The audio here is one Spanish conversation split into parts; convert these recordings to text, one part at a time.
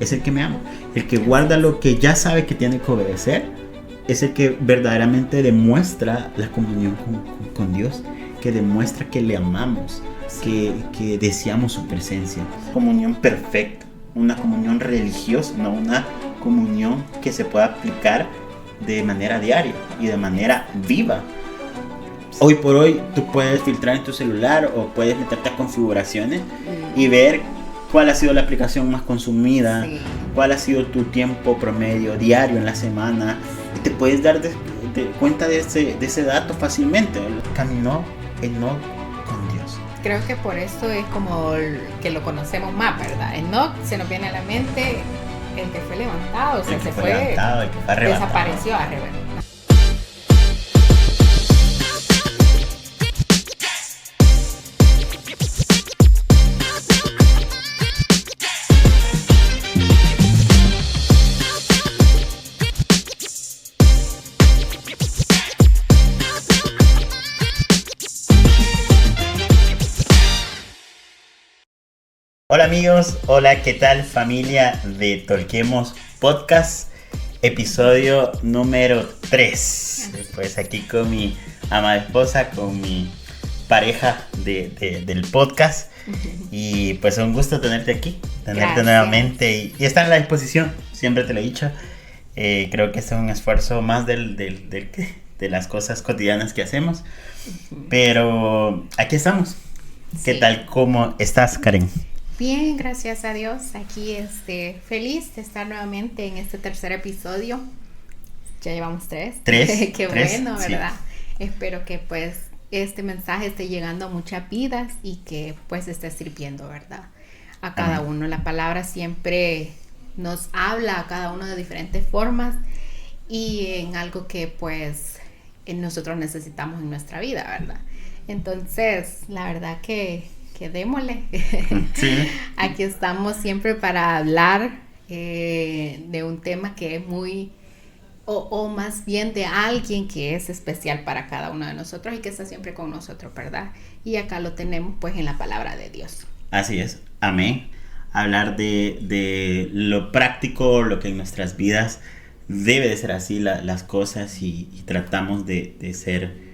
es el que me ama. El que guarda lo que ya sabe que tiene que obedecer es el que verdaderamente demuestra la comunión con Dios, que demuestra que le amamos, que deseamos su presencia. Comunión perfecta, una comunión religiosa, no una comunión que se pueda aplicar de manera diaria y de manera viva. Hoy por hoy tú puedes filtrar en tu celular o puedes meterte a configuraciones y ver cuál ha sido la aplicación más consumida, cuál ha sido tu tiempo promedio diario en la semana, y te puedes dar cuenta de ese dato fácilmente. Caminó Enoc con Dios. Creo que por eso es como que lo conocemos más, ¿verdad? Enoc se nos viene a la mente el que fue levantado, o sea, se fue levantado, el que fue arrebatado. Desapareció, arrebatado. Hola amigos, hola, ¿qué tal familia de Tolquemos Podcast? Episodio número 3. Pues aquí con mi amada esposa, con mi pareja del podcast. Y pues un gusto tenerte aquí, tenerte nuevamente y estar a la disposición, siempre te lo he dicho. Creo que este es un esfuerzo más de las cosas cotidianas que hacemos. Pero aquí estamos. ¿Qué tal? ¿Cómo estás, Karen? Bien, gracias a Dios. Aquí feliz de estar nuevamente en este tercer episodio. Ya llevamos 3. Qué bueno, ¿verdad? Sí. Espero que pues este mensaje esté llegando a muchas vidas y que pues esté sirviendo, ¿verdad? A cada uno. La palabra siempre nos habla a cada uno de diferentes formas y en algo que pues nosotros necesitamos en nuestra vida, ¿verdad? Entonces, la verdad que démosle. Sí. Aquí estamos siempre para hablar de un tema que es muy, o más bien de alguien que es especial para cada uno de nosotros y que está siempre con nosotros, ¿verdad? Y acá lo tenemos pues en la palabra de Dios. Así es, amén. Hablar de lo práctico, lo que en nuestras vidas debe de ser así las cosas y tratamos de ser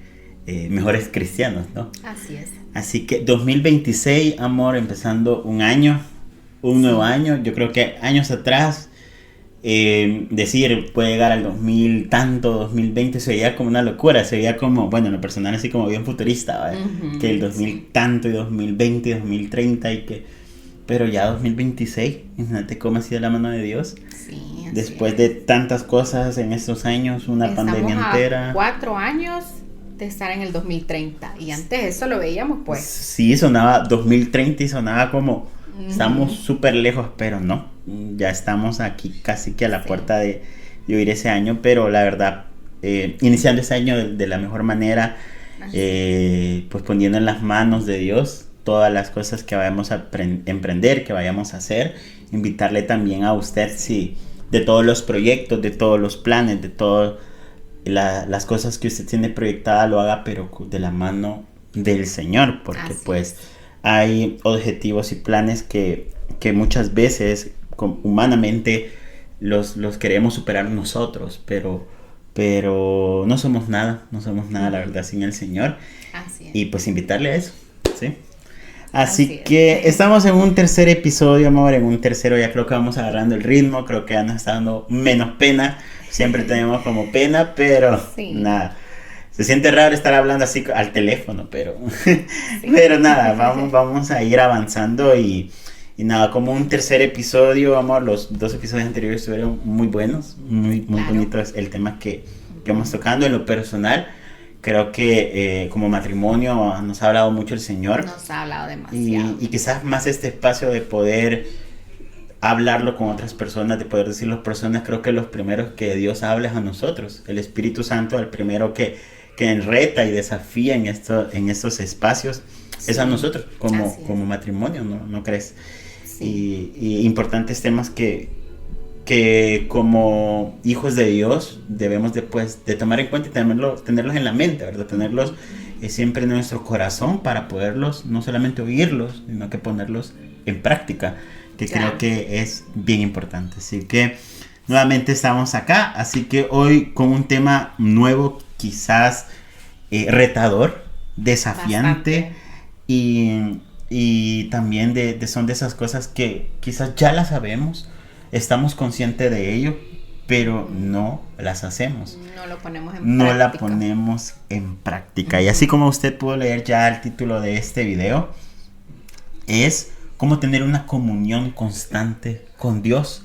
mejores cristianos, ¿no? Así es. Así que 2026, amor, empezando un año, un nuevo año. Yo creo que años atrás, decir puede llegar al 2020 se veía como una locura, se veía como, bueno, en lo personal así como bien futurista, ¿vale? Que el 2000 tanto y 2020 y 2030 pero ya 2026, imagínate cómo ha sido la mano de Dios. Sí, después de tantas cosas en estos años, una pandemia entera. 4 años de estar en el 2030 y antes eso lo veíamos pues. Sí, sonaba 2030 y sonaba como estamos súper lejos, pero no, ya estamos aquí casi que a la puerta de vivir ese año, pero la verdad, iniciando ese año de la mejor manera, pues poniendo en las manos de Dios todas las cosas que vayamos a emprender, que vayamos a hacer, invitarle también a usted, sí, de todos los proyectos, de todos los planes, de todas las cosas que usted tiene proyectada, lo haga pero de la mano del Señor, porque pues hay objetivos y planes que muchas veces humanamente los queremos superar nosotros, pero no somos nada, la verdad, sin el Señor. Así es. Y pues invitarle a eso, ¿sí? Así que estamos en un tercer episodio, amor, en un tercero ya creo que vamos agarrando el ritmo, creo que ya nos está dando menos pena, siempre tenemos como pena, pero nada, se siente raro estar hablando así al teléfono, pero pero nada, vamos a ir avanzando y nada, como un tercer episodio, amor, los 2 episodios anteriores estuvieron muy buenos, muy bonitos el tema que vamos tocando en lo personal. Creo que como matrimonio nos ha hablado mucho el Señor. Nos ha hablado demasiado. Y quizás más este espacio de poder hablarlo con otras personas, de poder decirlo a las personas, creo que los primeros que Dios habla es a nosotros. El Espíritu Santo, el primero que reta y desafía en estos espacios, es a nosotros como matrimonio, ¿no crees? Sí. Y importantes temas que como hijos de Dios debemos de tomar en cuenta y tenerlos en la mente, ¿verdad? Tenerlos siempre en nuestro corazón para poderlos, no solamente oírlos, sino que ponerlos en práctica. que creo que es bien importante. Así que nuevamente estamos acá, así que hoy con un tema nuevo, quizás retador, desafiante y también son de esas cosas que quizás ya las sabemos, estamos conscientes de ello, pero no las hacemos. No lo ponemos en no práctica. La ponemos en práctica. Y así como usted pudo leer ya el título de este video, es cómo tener una comunión constante con Dios.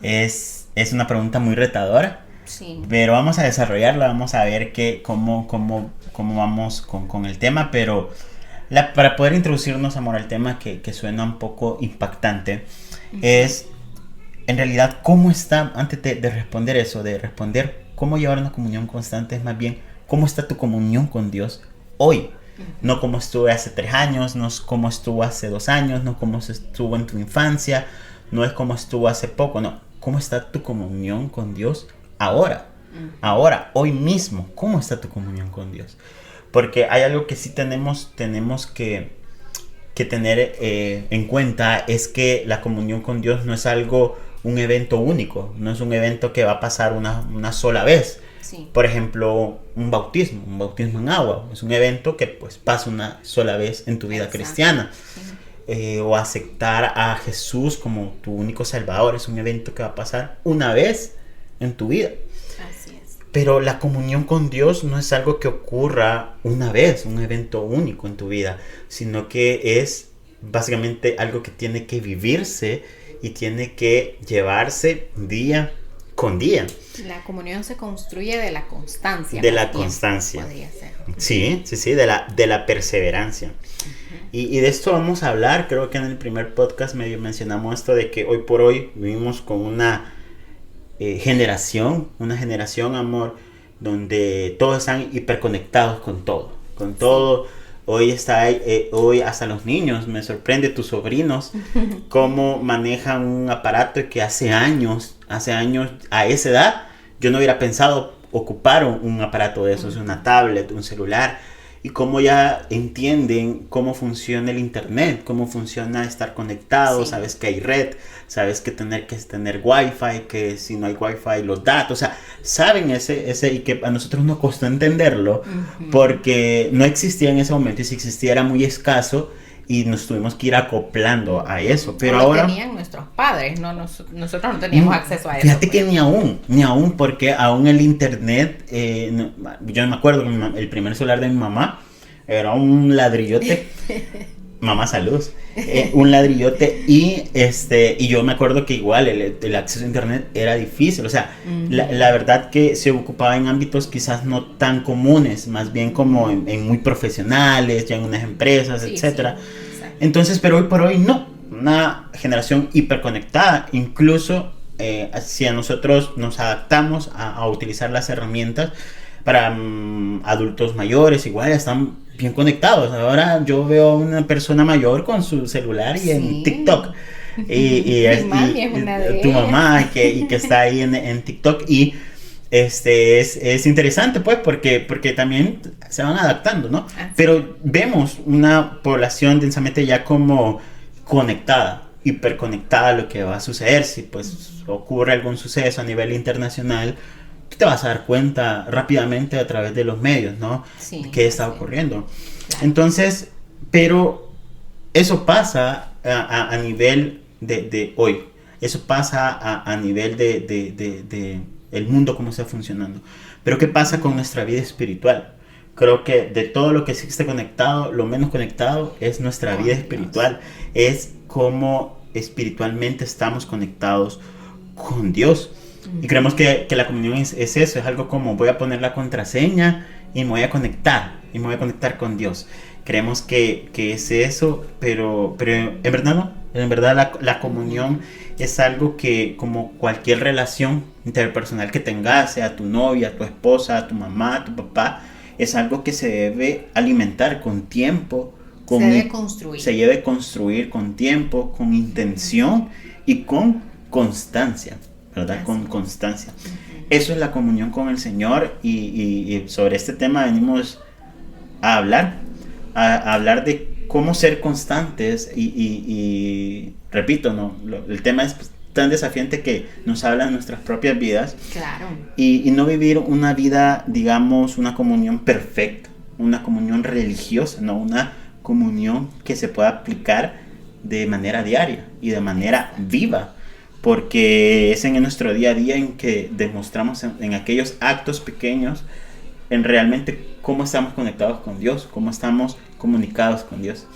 Es una pregunta muy retadora. Sí. Pero vamos a desarrollarla, vamos a ver cómo vamos con el tema, pero para poder introducirnos, amor, al tema que suena un poco impactante, es en realidad cómo está, antes de responder eso, de responder cómo llevar una comunión constante, es más bien cómo está tu comunión con Dios hoy. No como estuvo hace 3 años, no es como estuvo hace 2 años, no como estuvo en tu infancia, no es como estuvo hace poco, no. ¿Cómo está tu comunión con Dios ahora? Ahora, hoy mismo, ¿cómo está tu comunión con Dios? Porque hay algo que sí tenemos que tener en cuenta, es que la comunión con Dios no es un evento único, no es un evento que va a pasar una sola vez. Sí. Por ejemplo, un bautismo en agua, es un evento que pues pasa una sola vez en tu vida cristiana. Sí. O aceptar a Jesús como tu único salvador, es un evento que va a pasar una vez en tu vida. Así es. Pero la comunión con Dios no es algo que ocurra una vez, un evento único en tu vida, sino que es básicamente algo que tiene que vivirse y tiene que llevarse día con día. La comunión se construye de la constancia. De la constancia. Podría ser. Sí, de la perseverancia. Y de esto vamos a hablar. Creo que en el primer podcast medio mencionamos esto de que hoy por hoy vivimos con una generación, amor, donde todos están hiperconectados con todo. Hoy hasta los niños, me sorprende, tus sobrinos, cómo manejan un aparato que hace años, a esa edad, yo no hubiera pensado ocupar un aparato de esos, una tablet, un celular, y cómo ya entienden cómo funciona el internet, cómo funciona estar conectado, sí. Sabes que hay red, sabes que tener wifi, que si no hay wifi los datos, o sea, saben ese y que a nosotros nos costó entenderlo, porque no existía en ese momento, y si existía era muy escaso, y nos tuvimos que ir acoplando a eso. Pero ahora lo tenían nuestros padres, no nosotros no teníamos acceso a eso. Fíjate que ni aún, porque aún el internet, yo me acuerdo que el primer celular de mi mamá era un ladrillote. Mamá, salud. Un ladrillote y yo me acuerdo que igual el acceso a internet era difícil, o sea, la verdad que se ocupaba en ámbitos quizás no tan comunes, más bien como en muy profesionales, ya en unas empresas, sí, etcétera. Sí, entonces, pero hoy por hoy no, una generación hiperconectada, incluso si a nosotros nos adaptamos a utilizar las herramientas para adultos mayores, igual están bien conectados. Ahora yo veo a una persona mayor con su celular y en TikTok. Y tu mamá que está ahí en TikTok. Y es interesante, pues, porque también se van adaptando, ¿no? Pero vemos una población densamente ya como conectada, hiperconectada a lo que va a suceder. Si pues ocurre algún suceso a nivel internacional, te vas a dar cuenta rápidamente a través de los medios, ¿no? Sí, qué está ocurriendo. Claro. Entonces, pero eso pasa a nivel de hoy. Eso pasa a nivel de el mundo, cómo está funcionando. Pero ¿qué pasa con nuestra vida espiritual? Creo que de todo lo que existe conectado, lo menos conectado es nuestra vida espiritual. Es cómo espiritualmente estamos conectados con Dios. Y creemos que la comunión es eso, es algo como voy a poner la contraseña y me voy a conectar con Dios. Creemos que es eso, pero en verdad no. En verdad la comunión es algo que, como cualquier relación interpersonal que tengas, sea tu novia, tu esposa, tu mamá, tu papá, es algo que se debe alimentar con tiempo. Se debe construir con tiempo, con intención y con constancia. ¿Verdad? Con constancia. Eso es la comunión con el Señor, y sobre este tema venimos a hablar de cómo ser constantes y repito, el tema es tan desafiante que nos habla de nuestras propias vidas. Claro. Y no vivir una vida, digamos, una comunión perfecta, una comunión religiosa, no una comunión que se pueda aplicar de manera diaria y de manera viva, porque es en nuestro día a día en que demostramos en aquellos actos pequeños en realmente cómo estamos conectados con Dios, cómo estamos comunicados con Dios.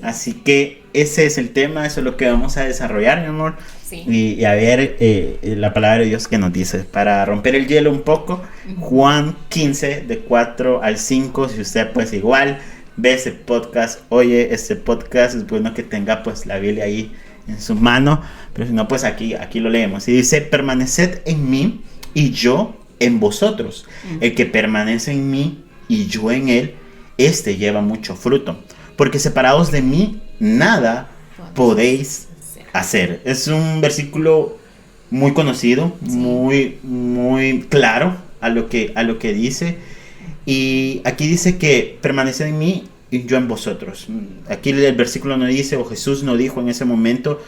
Así que ese es el tema, eso es lo que vamos a desarrollar, mi amor. Sí. Y a ver la palabra de Dios que nos dice, para romper el hielo un poco. Juan 15, de 4 al 5, si usted pues igual ve ese podcast, oye este podcast, es bueno que tenga pues la Biblia ahí en su mano, pero si no pues aquí lo leemos. Y dice: permaneced en mí y yo en vosotros. El que permanece en mí y yo en él, este lleva mucho fruto, porque separados de mí nada podéis hacer. Es un versículo muy conocido, muy claro a lo que dice. Y aquí dice que permaneced en mí y yo en vosotros. Aquí el versículo no dice, o Jesús no dijo en ese momento: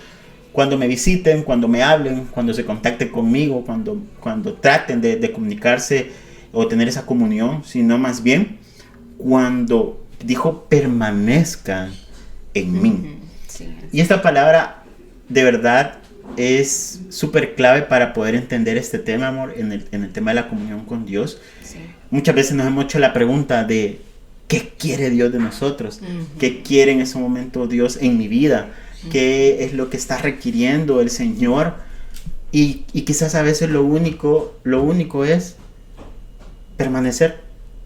cuando me visiten, cuando me hablen, cuando se contacten conmigo, cuando traten de comunicarse o tener esa comunión, sino más bien cuando dijo: permanezcan en mí. Sí, y esta palabra de verdad es súper clave para poder entender este tema, amor, en el tema de la comunión con Dios. Sí. Muchas veces nos hemos hecho la pregunta de ¿qué quiere Dios de nosotros? ¿Qué quiere en ese momento Dios en mi vida? ¿Qué es lo que está requiriendo el Señor? Y quizás a veces lo único es permanecer.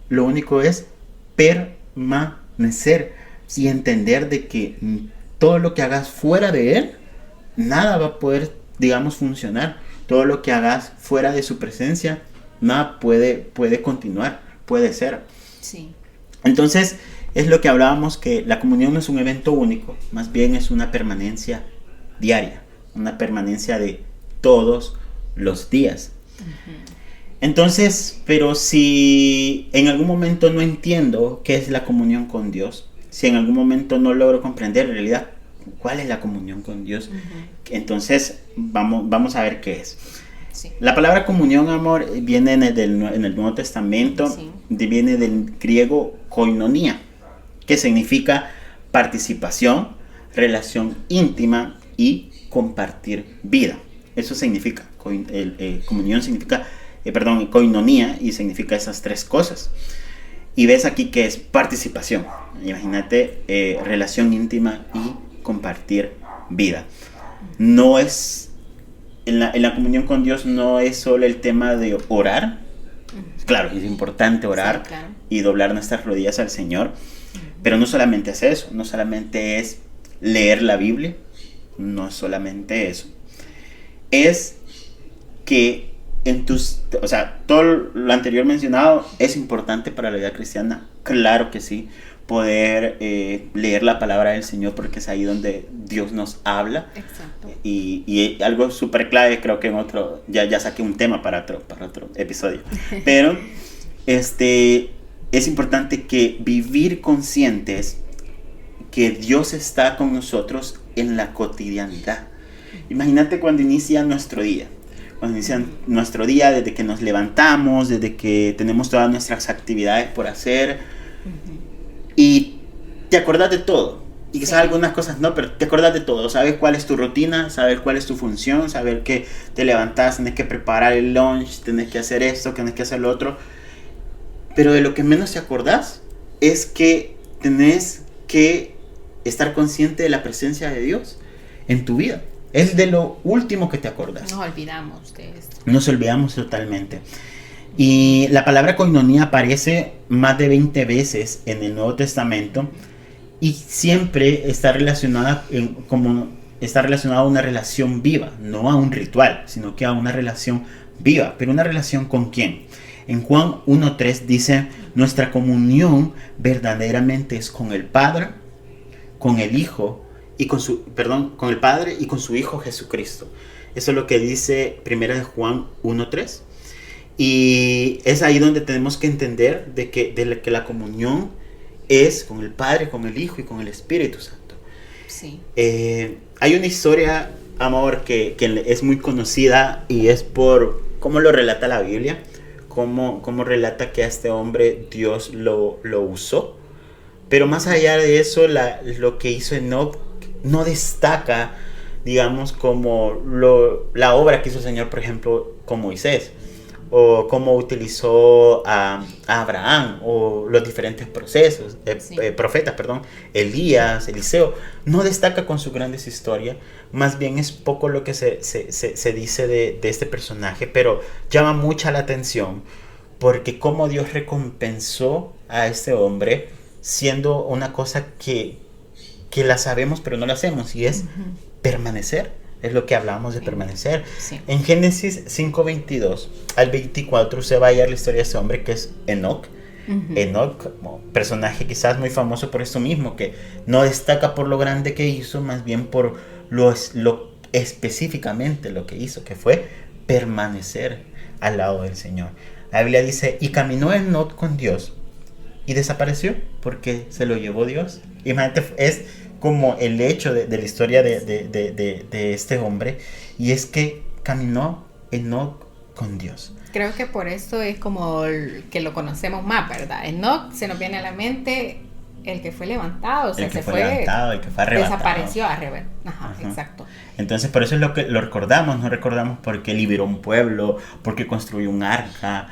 Lo único es permanecer y entender de que todo lo que hagas fuera de Él, nada va a poder, digamos, funcionar. Todo lo que hagas fuera de su presencia, nada puede continuar, puede ser. Sí. Entonces, es lo que hablábamos, que la comunión no es un evento único, más bien es una permanencia diaria, una permanencia de todos los días. Entonces, pero si en algún momento no entiendo qué es la comunión con Dios, si en algún momento no logro comprender en realidad cuál es la comunión con Dios, entonces vamos a ver qué es. Sí. La palabra comunión, amor, viene en el Nuevo Testamento, viene del griego koinonia, que significa participación, relación íntima y compartir vida. Eso significa, comunión significa, koinonia, y significa esas tres cosas. Y ves aquí que es participación. Imagínate, relación íntima y compartir vida. No es, en la comunión con Dios no es solo el tema de orar. Claro, es importante orar, sí, claro, y doblar nuestras rodillas al Señor. Pero no solamente es eso, no solamente es leer la Biblia, no es solamente eso. Es que todo lo anterior mencionado es importante para la vida cristiana, claro que sí. Poder leer la palabra del Señor, porque es ahí donde Dios nos habla. Exacto. Y algo súper clave, creo que en otro, ya saqué un tema para otro episodio. Pero es importante que vivir conscientes que Dios está con nosotros en la cotidianidad. Imagínate cuando inicia nuestro día. Cuando inicia nuestro día, desde que nos levantamos, desde que tenemos todas nuestras actividades por hacer. Y te acordás de todo. Y quizás algunas cosas no, pero te acordás de todo. Sabes cuál es tu rutina, sabes cuál es tu función, saber que te levantás, tenés que preparar el lunch, tenés que hacer esto, tenés que hacer lo otro. Pero de lo que menos te acordás es que tenés que estar consciente de la presencia de Dios en tu vida. Es de lo último que te acordás. Nos olvidamos de esto. Nos olvidamos totalmente. Y la palabra koinonia aparece más de 20 veces en el Nuevo Testamento, y siempre está relacionada a una relación viva, no a un ritual, sino que a una relación viva. Pero una relación ¿con quién? En Juan 1:3 dice: nuestra comunión verdaderamente es con el Padre, con el Hijo y con el Padre y con su Hijo Jesucristo. Eso es lo que dice 1 Juan 1:3. Y es ahí donde tenemos que entender de que la comunión es con el Padre, con el Hijo y con el Espíritu Santo. Sí. Hay una historia, amor, que es muy conocida y es por cómo lo relata la Biblia, cómo relata que a este hombre Dios lo usó. Pero más allá de eso, lo que hizo Enoc no destaca, digamos, como la obra que hizo el Señor, por ejemplo, con Moisés, o cómo utilizó a Abraham, o los diferentes procesos, profetas, Elías, Eliseo. No destaca con sus grandes historias, más bien es poco lo que se dice de este personaje, pero llama mucha la atención, porque cómo Dios recompensó a este hombre, siendo una cosa que la sabemos pero no la hacemos, y es permanecer. Es lo que hablábamos de permanecer. Sí. En Génesis 5:22 al 24 se va a hallar la historia de este hombre que es Enoc. Enoc, como personaje quizás muy famoso por esto mismo, que no destaca por lo grande que hizo, más bien por lo específicamente lo que hizo, que fue permanecer al lado del Señor. La Biblia dice, y caminó Enoc con Dios y desapareció porque se lo llevó Dios. Imagínate, es como el hecho de la historia de este hombre, y es que caminó Enoc con Dios. Creo que por eso es como que lo conocemos más, ¿verdad? Enoc se nos viene a la mente el que fue levantado, o sea, el que fue arrebatado. Desapareció Ajá, exacto. Entonces por eso es lo que lo recordamos, no recordamos porque liberó un pueblo, porque construyó un arca,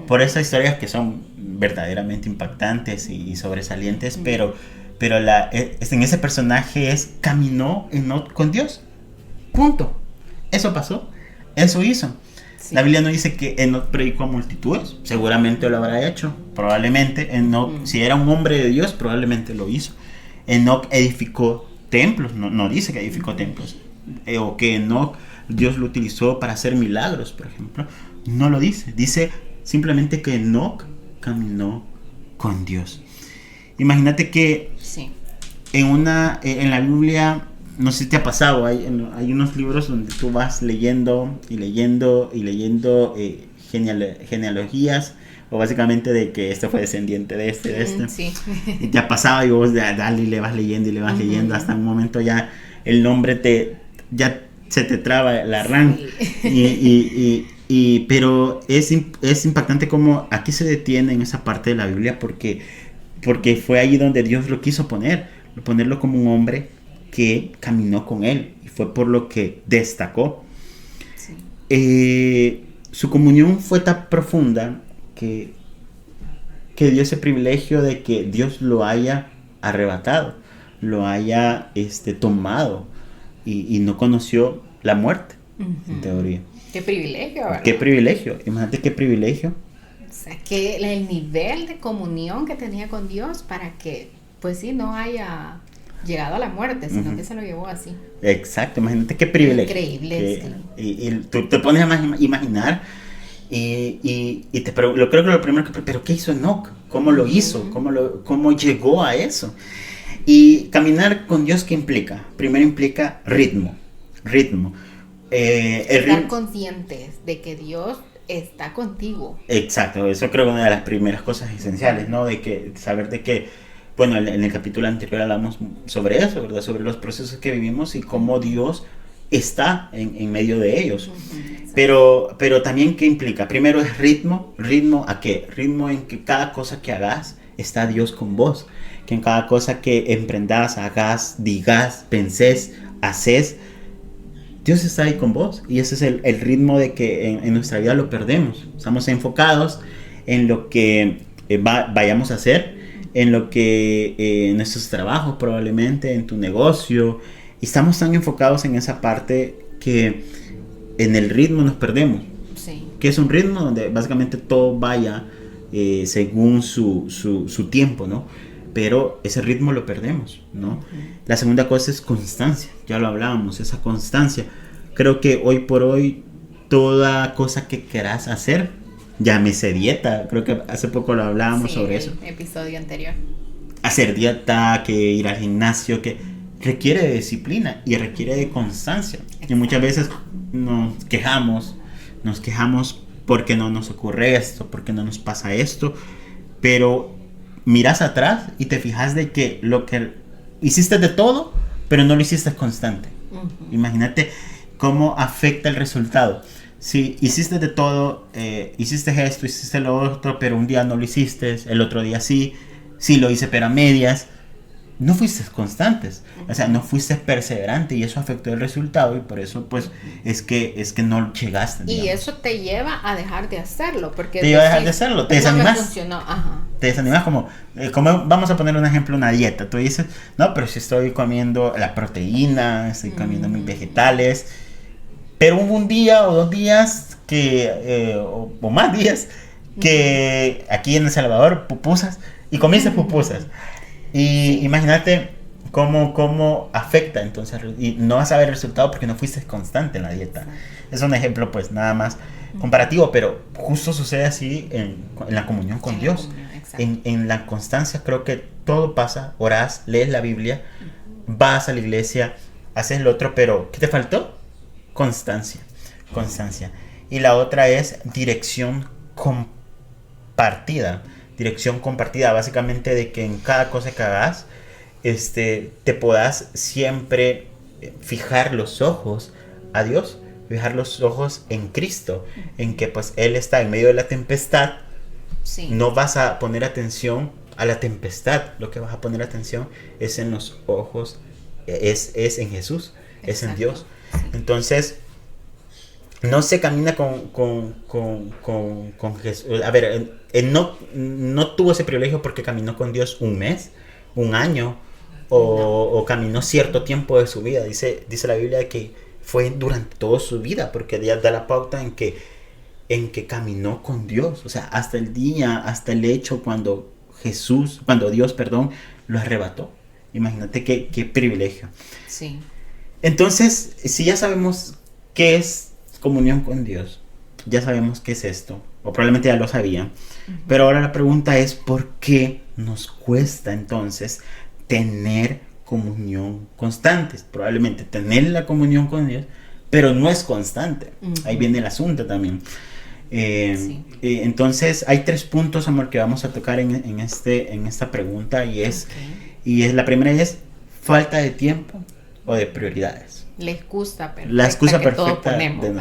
por esas historias que son verdaderamente impactantes y sobresalientes, pero en ese personaje caminó Enoc con Dios. Punto. Eso pasó. Eso hizo. Sí. La Biblia no dice que Enoc predicó a multitudes. Seguramente lo habrá hecho. Probablemente Enoc, si era un hombre de Dios, probablemente lo hizo. Enoc edificó templos. No dice que edificó templos. O que Enoc, Dios lo utilizó para hacer milagros, por ejemplo. No lo dice. Dice simplemente que Enoc caminó con Dios. Imagínate que en la Biblia, no sé si te ha pasado, hay unos libros donde tú vas leyendo genealogías, o básicamente de que este fue descendiente de este. Sí. Y te ha pasado y vos dale, y le vas leyendo hasta un momento ya el nombre ya se te traba la arranca. Sí. Pero es impactante como aquí se detiene en esa parte de la Biblia, porque fue allí donde Dios lo quiso ponerlo como un hombre que caminó con él, y fue por lo que destacó. Sí. Su comunión fue tan profunda que dio ese privilegio de que Dios lo haya arrebatado, lo haya tomado, y no conoció la muerte, en teoría. Qué privilegio, ¿verdad? Qué privilegio, imagínate qué privilegio. O sea, que el nivel de comunión que tenía con Dios para que, pues sí, no haya llegado a la muerte, sino que se lo llevó así. Exacto, imagínate qué privilegio. Increíble. Y tú te pones a imaginar pero creo que lo primero pero ¿qué hizo Enoc? ¿Cómo lo hizo? ¿Cómo llegó a eso? Y caminar con Dios, ¿qué implica? Primero implica ritmo. Estar conscientes de que Dios está contigo. Exacto, eso creo que es una de las primeras cosas esenciales, ¿no? Saber de que, bueno, en el capítulo anterior hablamos sobre eso, ¿verdad? Sobre los procesos que vivimos y cómo Dios está en medio de ellos. Pero también, ¿qué implica? Primero es ritmo. ¿Ritmo a qué? Ritmo en que cada cosa que hagas está Dios con vos. Que en cada cosa que emprendas, hagas, digas, pensés, haces, Dios está ahí con vos. Y ese es el ritmo de que en nuestra vida lo perdemos. Estamos enfocados en lo que vayamos a hacer, en lo que en nuestros trabajos probablemente, en tu negocio. Y estamos tan enfocados en esa parte que en el ritmo nos perdemos. Sí. Que es un ritmo donde básicamente todo vaya según su tiempo, ¿no? Pero ese ritmo lo perdemos, ¿no? La segunda cosa es constancia, ya lo hablábamos, esa constancia. Creo que hoy por hoy toda cosa que quieras hacer, llámese dieta, creo que hace poco lo hablábamos sobre eso. Episodio anterior. Hacer dieta, que ir al gimnasio, que requiere de disciplina y requiere de constancia. Exacto. Y muchas veces nos quejamos porque no nos ocurre esto, porque no nos pasa esto, pero miras atrás y te fijas de que lo que hiciste de todo, pero no lo hiciste constante. Imagínate cómo afecta el resultado. Si hiciste de todo, hiciste esto, hiciste lo otro, pero un día no lo hiciste, el otro día sí lo hice pero a medias, no fuiste constantes, o sea, no fuiste perseverante, y eso afectó el resultado, y por eso pues es que no llegaste, digamos. Y eso te lleva a dejar de hacerlo, porque te lleva a dejar de hacerlo, te desanimas. No me funcionó. Ajá. Te desanimas como vamos a poner un ejemplo, una dieta. Tú dices, no, pero si estoy comiendo la proteína, estoy comiendo mis vegetales, pero hubo un día o 2 días que o más días que aquí en El Salvador pupusas, y comiste pupusas, y imagínate cómo afecta entonces, y no vas a ver el resultado porque no fuiste constante en la dieta. Es un ejemplo pues nada más comparativo, pero justo sucede así en la comunión con Dios. En la constancia creo que todo pasa. Orás, lees la Biblia, vas a la iglesia, haces lo otro, pero ¿qué te faltó? Constancia. Y la otra es dirección compartida, básicamente de que en cada cosa que hagas te puedas siempre fijar los ojos a Dios, fijar los ojos en Cristo, en que pues Él está en medio de la tempestad. Sí. No vas a poner atención a la tempestad, lo que vas a poner atención es en los ojos, es en Jesús. Exacto. Es en Dios. Sí. Entonces no se camina con Jesús. A ver, él no tuvo ese privilegio porque caminó con Dios un mes, un año, o caminó cierto tiempo de su vida. Dice la Biblia que fue durante toda su vida, porque Dios da la pauta en que caminó con Dios. O sea, hasta el hecho cuando Dios, lo arrebató. Imagínate qué privilegio. Sí. Entonces, si ya sabemos qué es comunión con Dios, ya sabemos qué es esto, o probablemente ya lo sabían, pero ahora la pregunta es ¿por qué nos cuesta entonces tener comunión constante? Probablemente tener la comunión con Dios, pero no es constante. Ahí viene el asunto también. Sí. Entonces hay 3 puntos, amor, que vamos a tocar en esta pregunta, y la primera es falta de tiempo o de prioridades. La excusa perfecta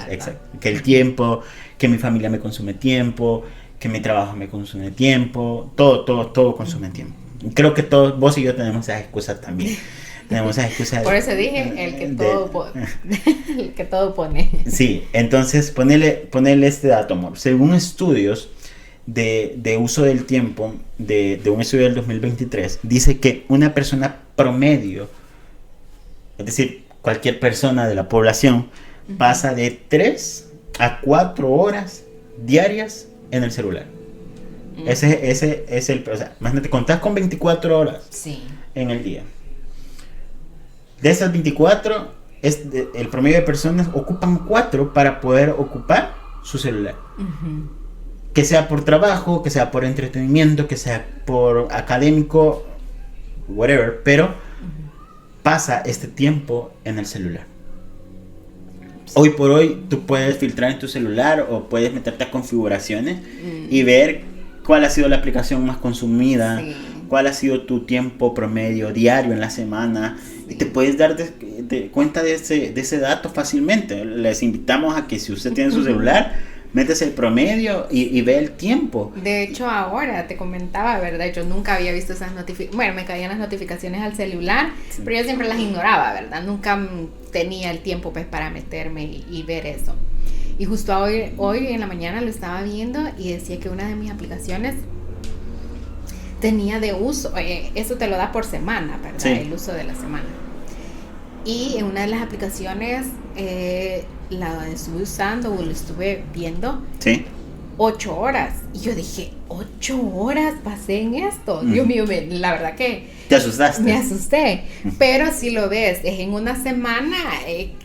exacto, que el tiempo, que mi familia me consume tiempo, que mi trabajo me consume tiempo, todo consume tiempo. Creo que todos, vos y yo, tenemos esas excusas también. Tenemos esas excusas. Por eso dije el que todo pone. Sí, entonces ponele este dato, amor. Según estudios de uso del tiempo, de un estudio del 2023, dice que una persona promedio, es decir, cualquier persona de la población, pasa de 3 a 4 horas diarias en el celular. Ese es el... O sea, imagínate, contás con 24 horas en el día. De esas 24, el promedio de personas ocupan 4 para poder ocupar su celular. Que sea por trabajo, que sea por entretenimiento, que sea por académico, whatever, pero pasa este tiempo en el celular. Hoy por hoy tú puedes filtrar en tu celular o puedes meterte a configuraciones y ver cuál ha sido la aplicación más consumida, cuál ha sido tu tiempo promedio diario en la semana, y te puedes dar cuenta de ese dato fácilmente. Les invitamos a que, si usted tiene su celular, métese el promedio y ve el tiempo. De hecho, ahora te comentaba, ¿verdad? Yo nunca había visto esas notificaciones. Bueno, me caían las notificaciones al celular, pero yo siempre las ignoraba, ¿verdad? Nunca tenía el tiempo pues para meterme y ver eso. Y justo hoy en la mañana lo estaba viendo y decía que una de mis aplicaciones tenía de uso, eso te lo da por semana, ¿verdad? Sí. El uso de la semana. Y en una de las aplicaciones la estuve usando o lo estuve viendo. Sí. 8 horas. Y yo dije, 8 horas pasé en esto. Dios mío, la verdad que... ¿Te asustaste? Me asusté. Pero si lo ves, es en una semana,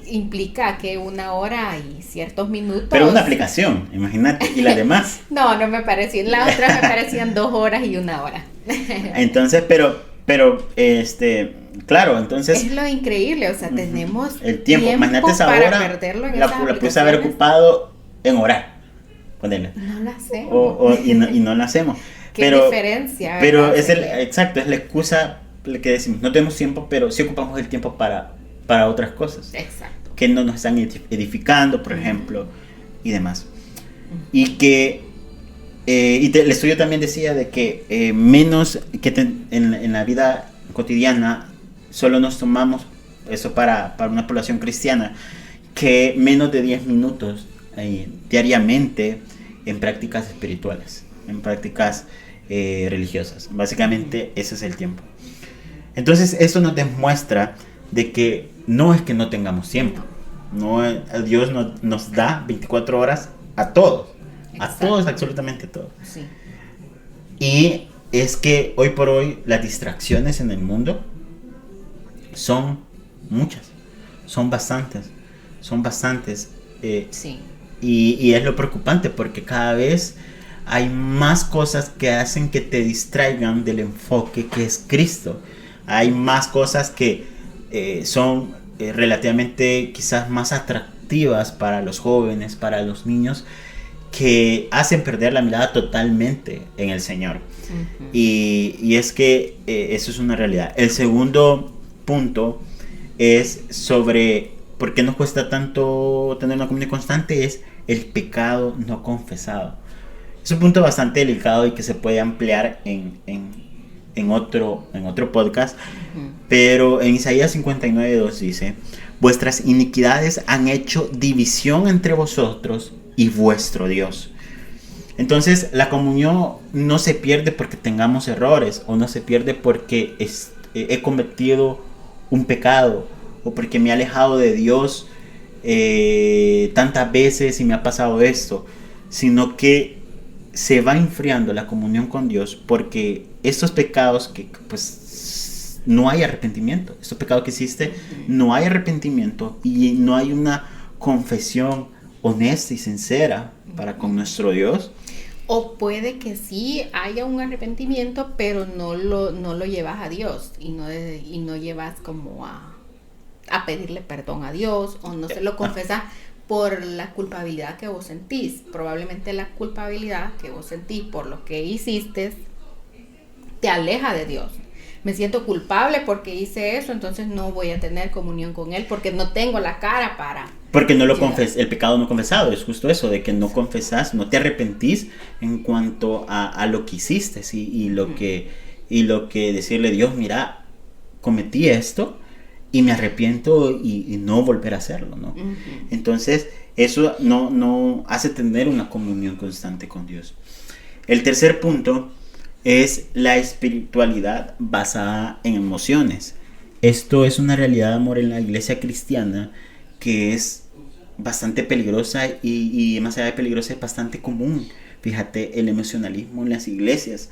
implica que 1 hora y ciertos minutos... Pero una aplicación, imagínate. ¿Y las demás? No me parecía. La otra me parecían 2 horas y 1 hora. Entonces, pero claro, entonces... Es lo increíble, o sea, tenemos el tiempo. Imagínate esa hora, para perderlo en la puse haber ocupado en orar. Ponerla. No lo hacemos. Y no lo hacemos. Qué diferencia. Pero exacto, es la excusa que decimos, no tenemos tiempo, pero sí ocupamos el tiempo para otras cosas. Exacto. Que no nos están edificando, por ejemplo, y demás. Y que el estudio también decía de que menos que en la vida cotidiana solo nos tomamos, eso para una población cristiana, que menos de 10 minutos diariamente en prácticas espirituales, en prácticas religiosas. Básicamente ese es el tiempo. Entonces eso nos demuestra de que no es que no tengamos tiempo. No, Dios nos da 24 horas a todos. Exacto. A todos, absolutamente a todos. Sí. Y es que hoy por hoy las distracciones en el mundo son muchas. Son bastantes. Sí. Y es lo preocupante porque cada vez hay más cosas que hacen que te distraigan del enfoque que es Cristo. Hay más cosas que son relativamente quizás más atractivas para los jóvenes, para los niños, que hacen perder la mirada totalmente en el Señor. Uh-huh. Y es que eso es una realidad. El segundo punto es sobre por qué nos cuesta tanto tener una comunión constante, es el pecado no confesado. Es un punto bastante delicado y que se puede ampliar en otro podcast. Uh-huh. Pero en Isaías 59:2 dice: vuestras iniquidades han hecho división entre vosotros y vuestro Dios. Entonces la comunión no se pierde porque tengamos errores, o no se pierde porque he cometido un pecado, o porque me he alejado de Dios tantas veces y me ha pasado esto, sino que se va enfriando la comunión con Dios porque estos pecados que pues no hay arrepentimiento, estos pecados que hiciste, no hay arrepentimiento y no hay una confesión honesta y sincera para con nuestro Dios. O puede que sí haya un arrepentimiento, pero no lo llevas a Dios y no llevas como a pedirle perdón a Dios, o no se lo confesas por la culpabilidad que vos sentís. Probablemente la culpabilidad que vos sentís por lo que hiciste te aleja de Dios. Me siento culpable porque hice eso, entonces no voy a tener comunión con Él porque no tengo la cara para... Porque no lo el pecado no confesado, es justo eso, de que no confesás, no te arrepentís en cuanto a lo que hiciste, ¿sí? y lo que decirle: Dios, mira, cometí esto y me arrepiento y no volver a hacerlo, ¿no? Uh-huh. Entonces eso no hace tener una comunión constante con Dios. El tercer punto es la espiritualidad basada en emociones. Esto es una realidad, amor, en la iglesia cristiana que es bastante peligrosa y más allá de peligrosa es bastante común. Fíjate, el emocionalismo en las iglesias.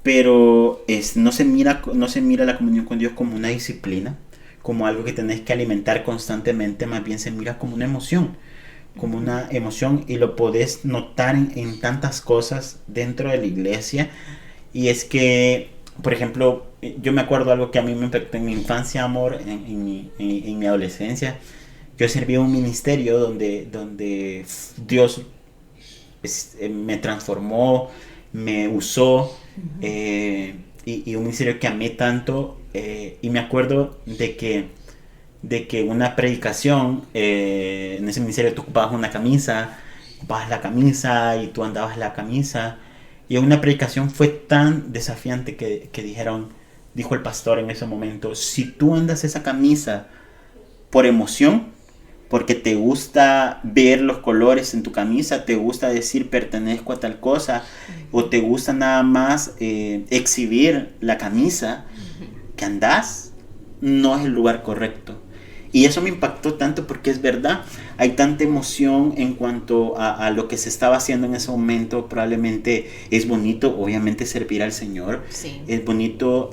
Pero no se mira la comunión con Dios como una disciplina, como algo que tenés que alimentar constantemente, más bien se mira como una emoción, y lo podés notar en tantas cosas dentro de la iglesia. Y es que, por ejemplo, yo me acuerdo algo que a mí me impactó en mi infancia, amor, en mi adolescencia. Yo serví en un ministerio donde Dios me transformó, me usó, y un ministerio que amé tanto, y me acuerdo de que una predicación, en ese ministerio tú ocupabas la camisa y tú andabas la camisa, y una predicación fue tan desafiante que dijo el pastor en ese momento: si tú andas esa camisa por emoción, porque te gusta ver los colores en tu camisa, te gusta decir pertenezco a tal cosa, o te gusta nada más exhibir la camisa que andás, no es el lugar correcto. Y eso me impactó tanto porque es verdad, hay tanta emoción en cuanto a lo que se estaba haciendo en ese momento. Probablemente es bonito, obviamente, servir al Señor. Sí. Es bonito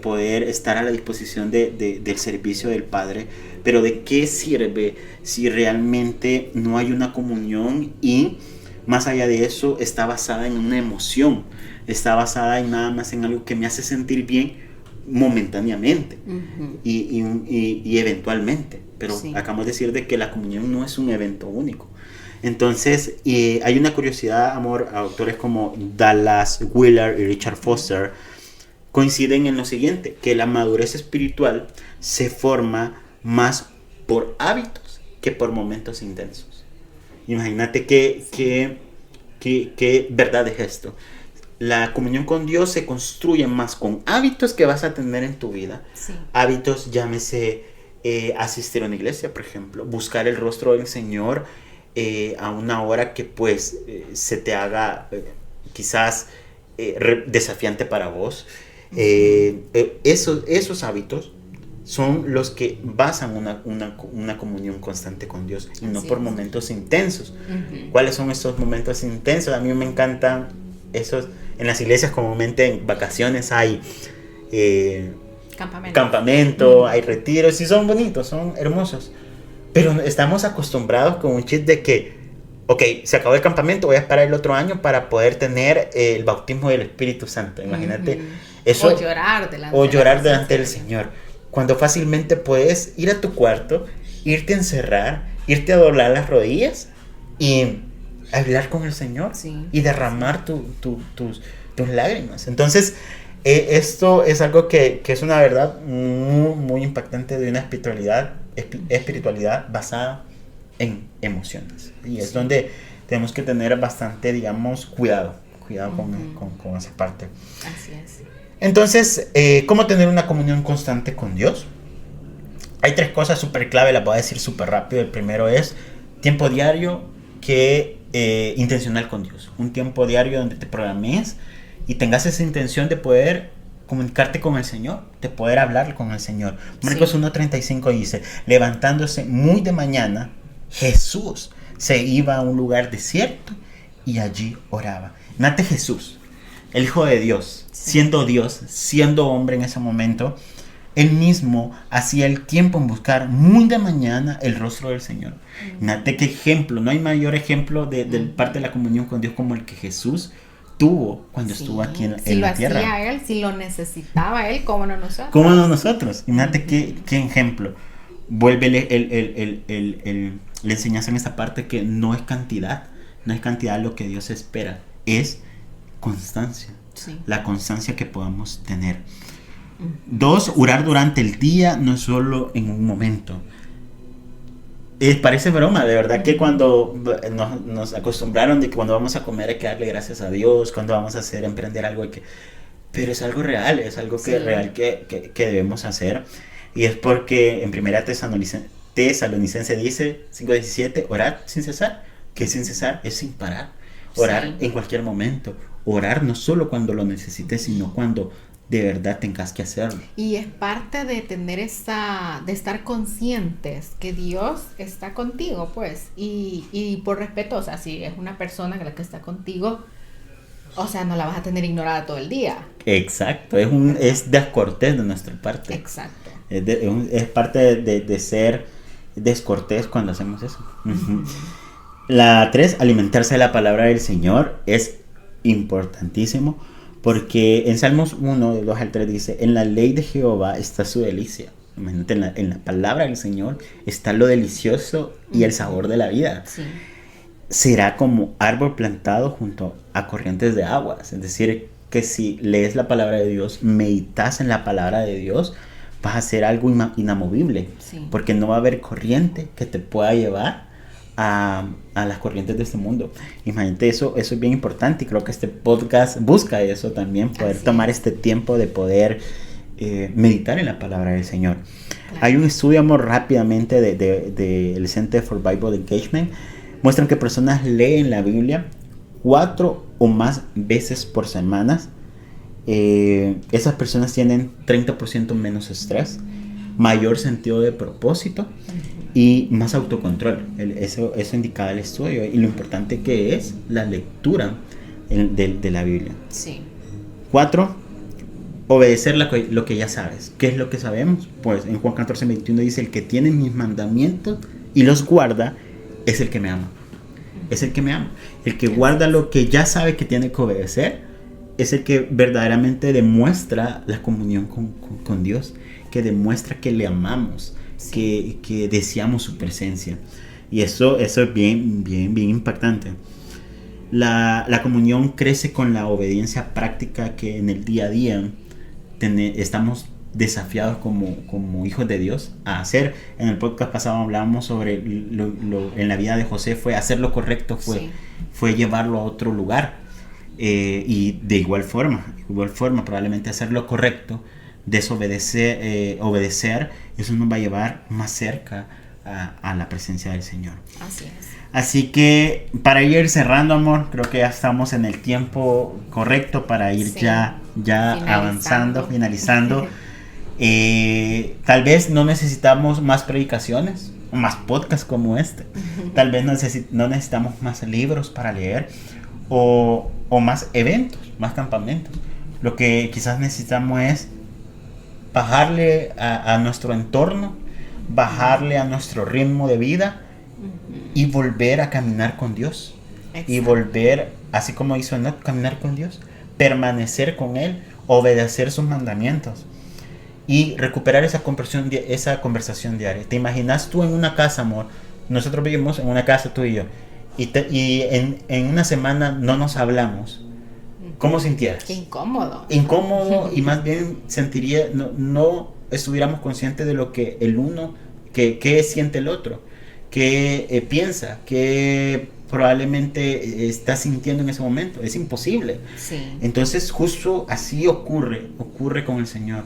poder estar a la disposición del servicio del Padre. Pero ¿de qué sirve si realmente no hay una comunión y, más allá de eso, está basada en una emoción? Está basada en nada más en algo que me hace sentir bien momentáneamente, uh-huh, y eventualmente, pero sí, acabamos de decir de que la comunión no es un evento único. Entonces hay una curiosidad, amor, a autores como Dallas Willard y Richard Foster, coinciden en lo siguiente, que la madurez espiritual se forma más por hábitos que por momentos intensos. Imagínate qué verdad es esto. La comunión con Dios se construye más con hábitos que vas a tener en tu vida. Sí. Hábitos, llámese asistir a una iglesia, por ejemplo, buscar el rostro del Señor a una hora que pues se te haga quizás desafiante para vos. Esos hábitos son los que basan una comunión constante con Dios y no por momentos intensos. ¿Cuáles son esos momentos intensos? A mí me encantan esos. En las iglesias comúnmente en vacaciones hay campamento, hay retiros y son bonitos, son hermosos. Pero estamos acostumbrados con un chip de que, ok, se acabó el campamento, voy a esperar el otro año para poder tener el bautismo del Espíritu Santo. Imagínate eso. O llorar delante del Señor. Cuando fácilmente puedes ir a tu cuarto, irte a encerrar, irte a doblar las rodillas y hablar con el Señor y derramar tus lágrimas. Entonces, esto es algo que es una verdad muy, muy impactante de una espiritualidad basada en emociones. Y es donde tenemos que tener bastante, digamos, cuidado con esa parte. Así es. Entonces, ¿cómo tener una comunión constante con Dios? Hay 3 cosas súper clave, las voy a decir súper rápido. El primero es tiempo diario intencional con Dios. Un tiempo diario donde te programes y tengas esa intención de poder comunicarte con el Señor, de poder hablar con el Señor. Marcos 1:35 dice, levantándose muy de mañana, Jesús se iba a un lugar desierto y allí oraba. Nate Jesús, el Hijo de Dios, siendo hombre en ese momento, él mismo hacía el tiempo en buscar muy de mañana el rostro del Señor. Nate, qué ejemplo, no hay mayor ejemplo de parte de la comunión con Dios como el que Jesús tuvo cuando estuvo aquí en la tierra. Si lo hacía él, si lo necesitaba él, ¿cómo no nosotros? ¿Cómo no nosotros? Nate, qué ejemplo. Vuelve le enseñas en esta parte que no es cantidad lo que Dios espera, es constancia. La constancia que podamos tener. 2, orar durante el día, no solo en un momento. Parece broma, de verdad que cuando nos acostumbraron de que cuando vamos a comer hay que darle gracias a Dios, cuando vamos a emprender algo pero es algo real, es algo real que debemos hacer. Y es porque en 1 Tesalonicense dice 5:17, orad sin cesar. Que sin cesar es sin parar. Orar en cualquier momento. Orar no solo cuando lo necesites, sino cuando de verdad tengas que hacerlo. Y es parte de tener de estar conscientes que Dios está contigo, pues. Y por respeto, o sea, si es una persona que la que está contigo, o sea, no la vas a tener ignorada todo el día. Exacto, es descortés de nuestra parte. Exacto. Es parte de ser descortés cuando hacemos eso. La 3, alimentarse de la palabra del Señor es importantísimo, porque en Salmos 1, del 2 al 3 dice, en la ley de Jehová está su delicia. Imagínate, en la palabra del Señor está lo delicioso y el sabor de la vida. Será como árbol plantado junto a corrientes de aguas. Es decir, que si lees la palabra de Dios, meditas en la palabra de Dios, vas a hacer algo inamovible, porque no va a haber corriente que te pueda llevar a las corrientes de este mundo. Imagínate, eso es bien importante, y creo que este podcast busca eso también, poder tomar este tiempo de poder meditar en la palabra del Señor. Hay un estudio, amor, rápidamente del Center for Bible Engagement, muestran que personas leen la Biblia 4 o más veces por semana. Esas personas tienen 30% menos estrés, mayor sentido de propósito y más autocontrol. Eso indicaba el estudio, y lo importante que es la lectura de la Biblia. 4, obedecer lo que ya sabes. ¿Qué es lo que sabemos? Pues en Juan 14:21 dice, el que tiene mis mandamientos y los guarda es el que me ama. Es el que me ama. El que guarda lo que ya sabe que tiene que obedecer es el que verdaderamente demuestra la comunión con Dios, que demuestra que le amamos, que deseamos su presencia. Y eso es bien impactante. La comunión crece con la obediencia práctica, que en el día a día estamos desafiados como hijos de Dios a hacer. En el podcast pasado hablábamos sobre en la vida de José fue hacer lo correcto, fue llevarlo a otro lugar, y de igual forma probablemente hacer lo correcto, desobedecer, obedecer, eso nos va a llevar más cerca a la presencia del Señor. Así es. Así que para ir cerrando, amor, creo que ya estamos en el tiempo correcto para ir ya avanzando, finalizando. Tal vez no necesitamos más predicaciones, más podcasts como este. Tal vez no necesitamos más libros para leer o más eventos, más campamentos. Lo que quizás necesitamos es bajarle a nuestro entorno, bajarle a nuestro ritmo de vida y volver a caminar con Dios. Exacto. Y volver, así como hizo Enoch, caminar con Dios, permanecer con Él, obedecer sus mandamientos y recuperar esa conversación diaria. ¿Te imaginas tú en una casa, amor? Nosotros vivimos en una casa, tú y yo, y en una semana no nos hablamos. ¿Cómo sintieras? Qué incómodo. Incómodo, y más bien sentiría, no estuviéramos conscientes de lo que el uno, que siente el otro, que piensa, que probablemente está sintiendo en ese momento. Es imposible. Sí. Entonces justo así ocurre con el Señor.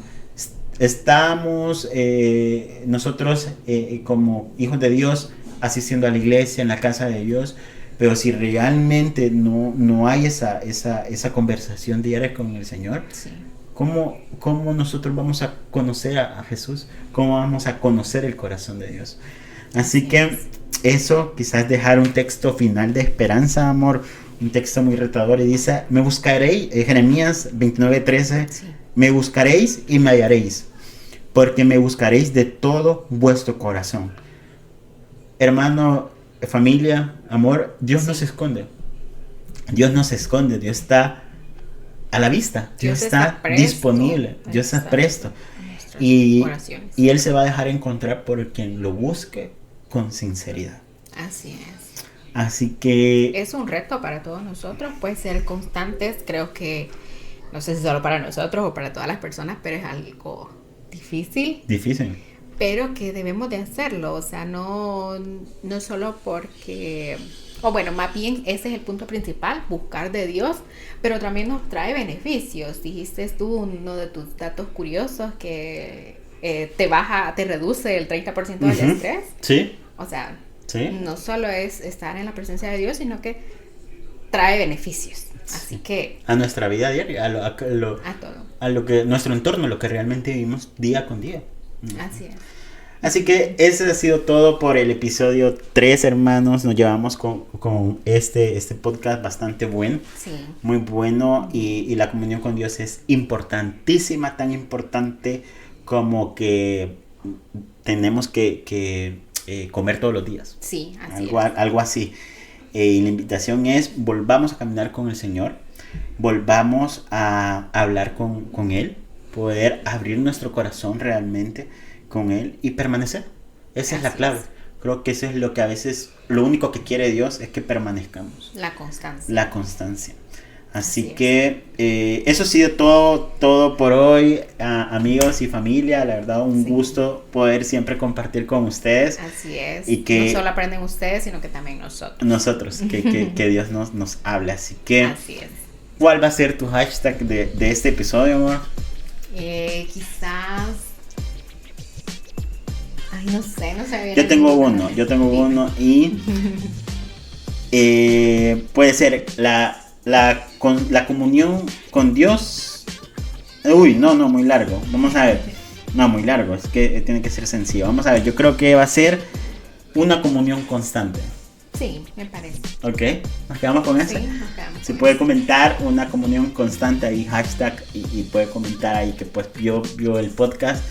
Estamos nosotros como hijos de Dios asistiendo a la iglesia, en la casa de Dios, pero si realmente no hay esa conversación diaria con el Señor, sí. ¿Cómo nosotros vamos a conocer a Jesús? ¿Cómo vamos a conocer el corazón de Dios? Así que eso, quizás dejar un texto final de esperanza, amor, un texto muy retador, y dice: me buscaréis, Jeremías 29:13, sí. Me buscaréis y me hallaréis, porque me buscaréis de todo vuestro corazón. Hermano, familia, amor, Dios no se esconde. Dios no se esconde, Dios está a la vista, Dios está disponible, Dios está presto. Y Él se va a dejar encontrar por quien lo busque con sinceridad. Así es. Así que es un reto para todos nosotros, pues ser constantes. Creo que no sé si solo para nosotros o para todas las personas, pero es algo difícil, pero que debemos de hacerlo. O sea, no solo porque, o bueno, más bien ese es el punto principal, buscar de Dios, pero también nos trae beneficios. Dijiste tú uno de tus datos curiosos, que te reduce el 30% del estrés. Sí. O sea, sí. No solo es estar en la presencia de Dios, sino que trae beneficios. Así que a nuestra vida diaria, a todo, a lo que nuestro entorno, lo que realmente vivimos día con día. Así es. Así que ese ha sido todo por el episodio 3, hermanos. Nos llevamos con este podcast bastante bueno. Sí. Muy bueno. Y la comunión con Dios es importantísima, tan importante como que tenemos que comer todos los días. Sí, algo así. Y la invitación es: volvamos a caminar con el Señor, volvamos a hablar con Él, poder abrir nuestro corazón realmente con Él y permanecer. Esa es la clave. Creo que eso es lo que a veces, lo único que quiere Dios es que permanezcamos. La constancia. Así que eso ha sido todo por hoy, amigos y familia. La verdad, un gusto poder siempre compartir con ustedes. Así es. Y que no solo aprenden ustedes, sino que también nosotros. Que Dios nos hable. Así que, así es. ¿Cuál va a ser tu hashtag de este episodio, amor? Quizás... Ay, no sé. Yo tengo uno y puede ser la comunión con Dios. Uy, no, muy largo. Vamos a ver. No, muy largo. Es que tiene que ser sencillo. Vamos a ver. Yo creo que va a ser una comunión constante. Sí, me parece. Ok, nos quedamos con eso. Sí, nos quedamos. Si puede comentar una comunión constante ahí, hashtag, y puede comentar ahí que pues vio el podcast.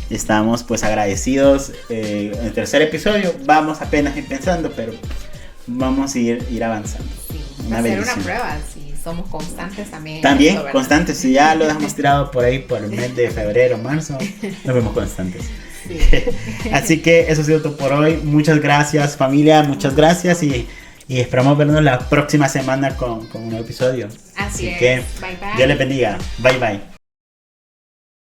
Estamos pues agradecidos. El tercer episodio vamos apenas empezando, pero vamos a ir avanzando. Sí, va a ser una prueba, si somos constantes también. También constantes, si ya lo dejamos tirado por ahí por el mes de febrero, marzo, nos vemos constantes. Sí. Así que eso ha sido todo por hoy. Muchas gracias, familia, muchas gracias, y esperamos vernos la próxima semana con un nuevo episodio. Así es. Que bye bye. Dios les bendiga. Bye bye.